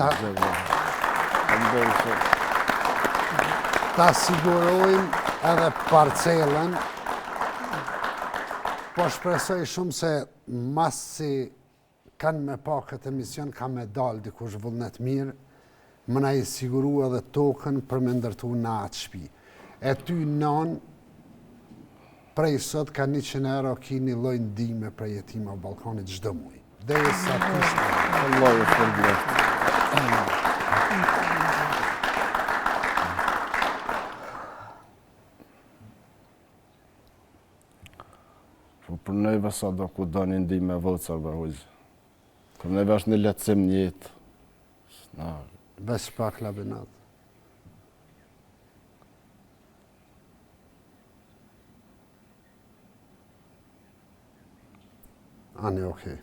Ta sigurojmë edhe parcelën. Po shpresoj shumë se masi kanë me pa këtë emision, ka me dalë dikush vullnet mirë, më na i siguru edhe tokën për me ndërtu në atë shpi. E ty non, prej sot ka 100 euro ki një lloj ndihme për jetima Ballkanit çdo muaj. Derisa kishte. Allah është problem. Për neve sa do ku do një ndihme vëca bërhujë. Për neve është një letësim një jetë. Bes pak labinat. Ani, okej.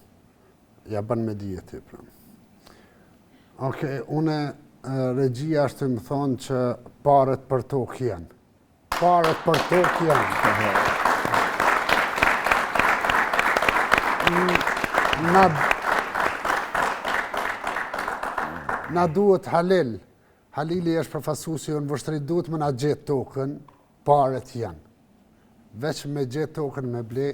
Ja bën me dije ti, pra. Okej, une regjia është të më thonë që paret për tokë janë. Paret për tokë janë. Na duhet Halil. Halili është përfaqësuesi në Vushtri, duhet më na gjetë tokën, paret janë. Veç me gjetë tokën me ble.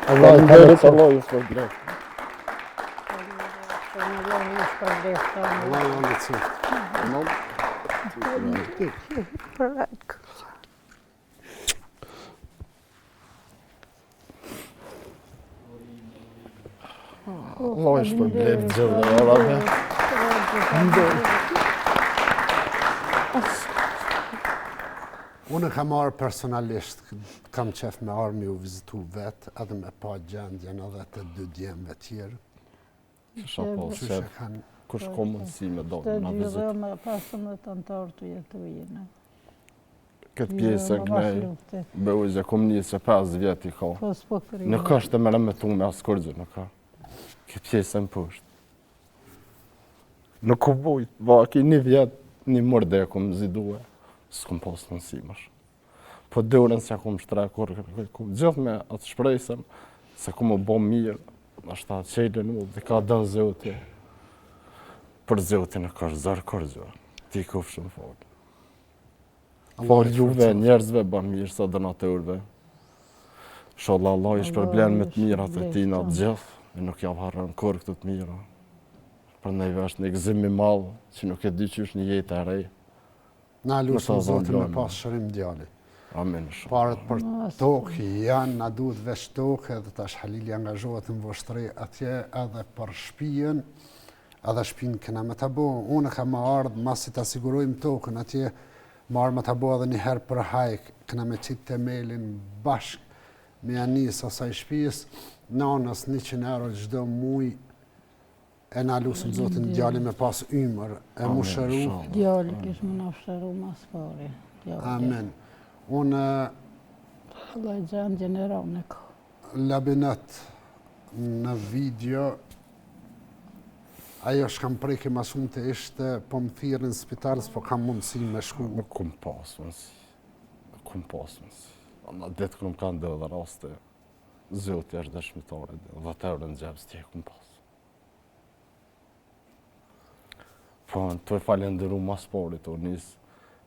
Allah është problem. Allah ju ndëcit. Allah është problem gjithë dhe orave. Unë kam marrë personalisht, kam qef me armi u vizitu vetë, edhe me pa gjendjen edhe të 2 djemve tjerë. Kisha po se kush ko mundësi me do në vizitu. Të gjithë me 15 antarë të jetujene. Këtë pjesën kënej, bëujë e kom njëse 5 vjeti ka. Nuk është e mërë me tu me askurgjë, nuk ka. Këtë pjesën poshtë. Nuk u bujtë, ba ki 1 vjetë, 1 mërde e kom zidue. s'kom pas mundësimash. Po dorën se kom shtre kur gjithë me atë shpresën se kom u bo mirë, është ta qelën u dhe ka dënë Zoti. Për Zotin e ka zërë kërgjë, ti kufë shumë falë. Falë juve, njerëzve, ba mirë sa donatorëve. Inshallah Allah i shpërblen me të mirat e tina të gjithë, e nuk javë harën kur këtë të mira. Për neve është një gëzim i madh që nuk e di që është një jetë e rej. Na lusim Zotin me pas shërim djali. Amin. Parët për tokë janë, na duhet veç tokë, edhe tash Halili angazhohet në vështri atje edhe për shtëpinë, edhe shtëpinë kena me ta bo. Unë kam ardhë, masi ta sigurojmë tokën atje, marrë me ta bo edhe një herë për hajk, kena me qitë temelin bashk me anis asaj shtëpisë, nanës 100 euro çdo muj, e na lusim Zotin djali me pas ymër, e mu shëru. Djali kishë më na shëru mas pari. Amen. Unë Allah i gjanë gjeneron e ka. Labinet në video, ajo shkam prejke ma shumë të ishte, po më thirë në spital, s'po kam mundësi me shku. Nuk kom pas mundësi. Në ditë kërëm kanë dhe dhe raste, Zoti është dëshmitare, dhe të eurë në gjepës tje kom pas. Po, në të e falenderu mas parit, o nisë,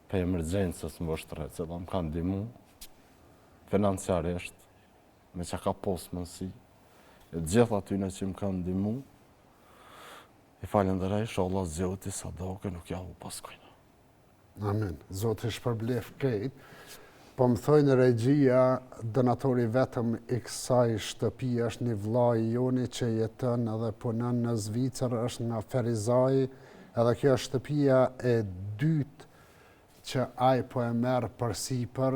për emergjencës më vështërë, që më kanë dimu, financiarisht, me që ka posë mënësi, e gjithë atyne që më kanë dimu, i falenderej, inshallah Zoti sa doke nuk jahu paskojnë. Amen. Zoti shpërblef krejt. Po më thojnë regjia, donatori vetëm i kësaj shtëpia është një vllai joni që jetën edhe punon në Zvicër, është nga Ferizaj, edhe kjo është shtëpia e dytë që ai po e merë për sipër,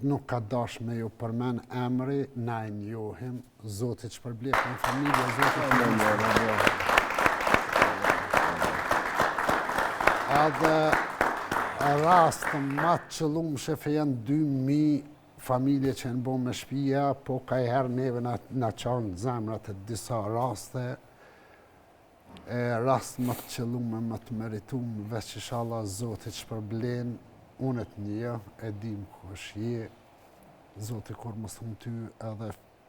nuk ka dash me ju përmen emri, na e njohim, Zotit shpërblef në familje, Zotit shpërblef. Edhe rastën ma të qëllumshme janë 2000 familje që në bo me shtëpia, po ka i herë neve na qanë zemrat e disa raste, rast më të qëllume, më të meritum, veç inshallah Zotit shpërblen, unë të një, e dim ku është je, Zotit kur më thunë ty edhe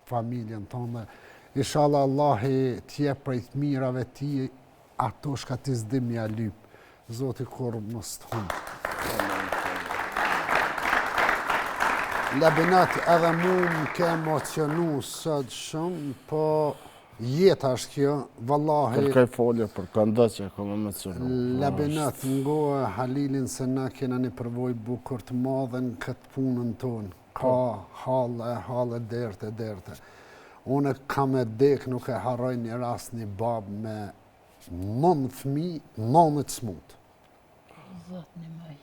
familjen tonë, inshallah Allahi tje prej të mirave ti, ato shka ti zdim ja lyp, Zotit kur më thunë. Labinat edhe mu më ke emocionu sot shumë, po jeta është kjo, vallahi... Kërkaj folje për kënda që e kom emocionu. Labinat ngohë Halilin se na kena një përvoj bukur të madhen këtë punën tonë. Ka halë derte. Unë kam e dek, nuk e harroj një rast një babë me 9 fëmi, 9 smut. Zot një mëj.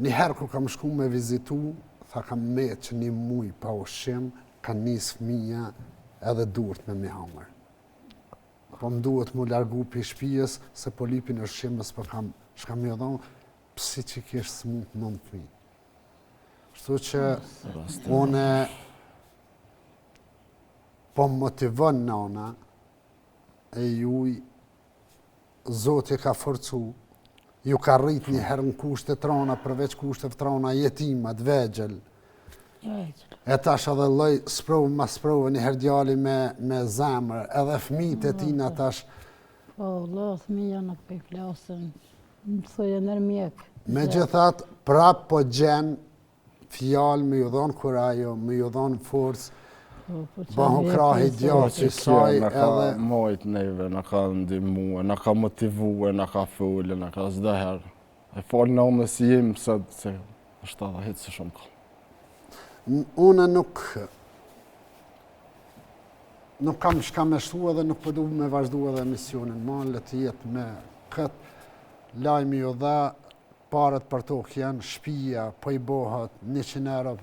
Njëherë ku kam shku me vizitu, tha kam me që një muj pa ushqim, ka njës fëmija edhe duhet me mi hangër. Po më duhet mu largu për shpijës, se po lipin e ushqimës për kam shkam jo dhonë, pësi që kishë smut 9 fëmi. Shtu që une po motivon nana e juj, Zoti ka forcu, ju ka rrit një herë në kushtet trona, përveç kushtet trona jetimat, vegjel. E tash edhe loj sprovë ma sprovë një herë djali me zemër, edhe fëmijët e tina tash. Po, lo, fëmija nuk për flasën, më thujë nërmjek. Me gjithat, prap po gjenë fjalë me ju dhonë kurajo, me ju dhonë forcë, bëhu krahi djallë që saj edhe... Në ka mojt neve, në ka ndimue, në ka motivue, në ka fulle, në ka zdo herë. E falë në unë si jimë, se është edhe hitë se shumë ka. Unë nuk kam shka me shtu edhe nuk përdu me vazhdu edhe misionin. Ma le të jetë me këtë lajmi ju dha, parët për tokë janë, shpija, po i bohat, 100 euro,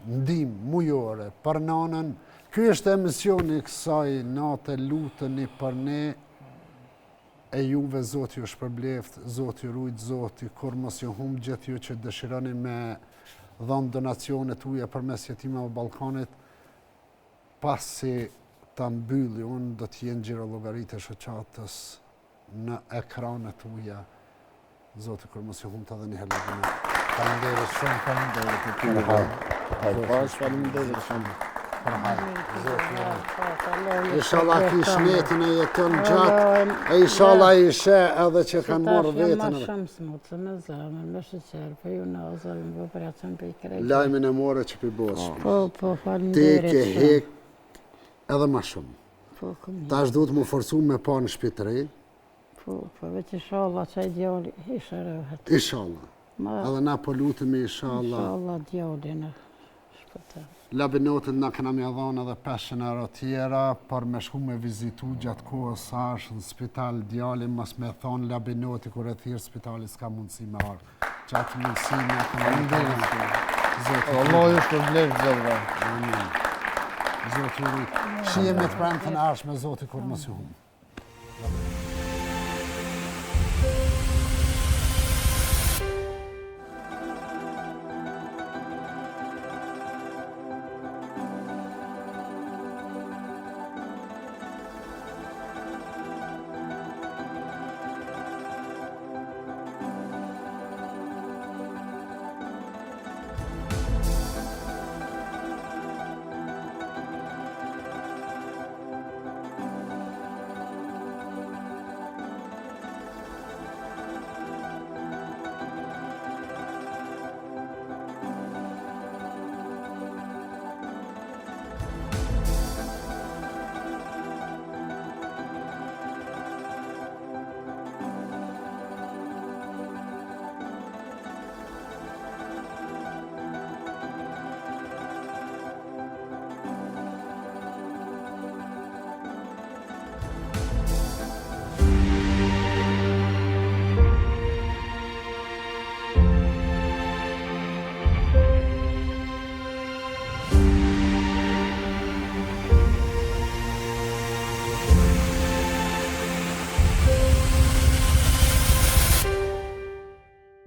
ndim, mujore, për nanën. Ky është emisioni kësaj natë, luteni për ne, e juve Zoti ju shpërbleft, Zoti ju rujt, Zoti kur mos ju humbë gjithë ju që dëshironi me dhënë donacionet uja përmes jetimave Ballkanit, pasi ta mbylli unë do t'jenë gjiro llogaritë e shoqatës në ekranet uja. Zoti kur mos ju humbë të edhe një herë. Faleminderit shumë. Faleminderit shumë. Inshallah ki shnetin e jeton gjatë, e inshallah i she edhe që kanë morë vetën. Ma shumë smutë me zemër, me shëqerë, po ju në ozërin për operacion për i krejtë. Lajmin e more që për bosë. Po, Ti faleminderit ke shumë. hek edhe ma shumë. Po, këmi. Ta është duhet mu forcu me pa në shpitëri. Po, veç inshallah që i djali i shërëhet. Inshallah. Edhe na po lutemi inshallah. Inshallah djali në shpëtë. Labinotën na këna mja dhonë edhe 500 euro tjera, për me shku me vizitu gjatë kohës sa është në spital djali, mas me thonë labinoti kur e thirë spitali s'ka mundësi me arë. Qatë mundësi me këna më dhejnë. Allah ju shpërblet zëvra. Amin. Zotë i rritë. Shijemi të pranë të në arsh me Zotë i kur mos ju humë.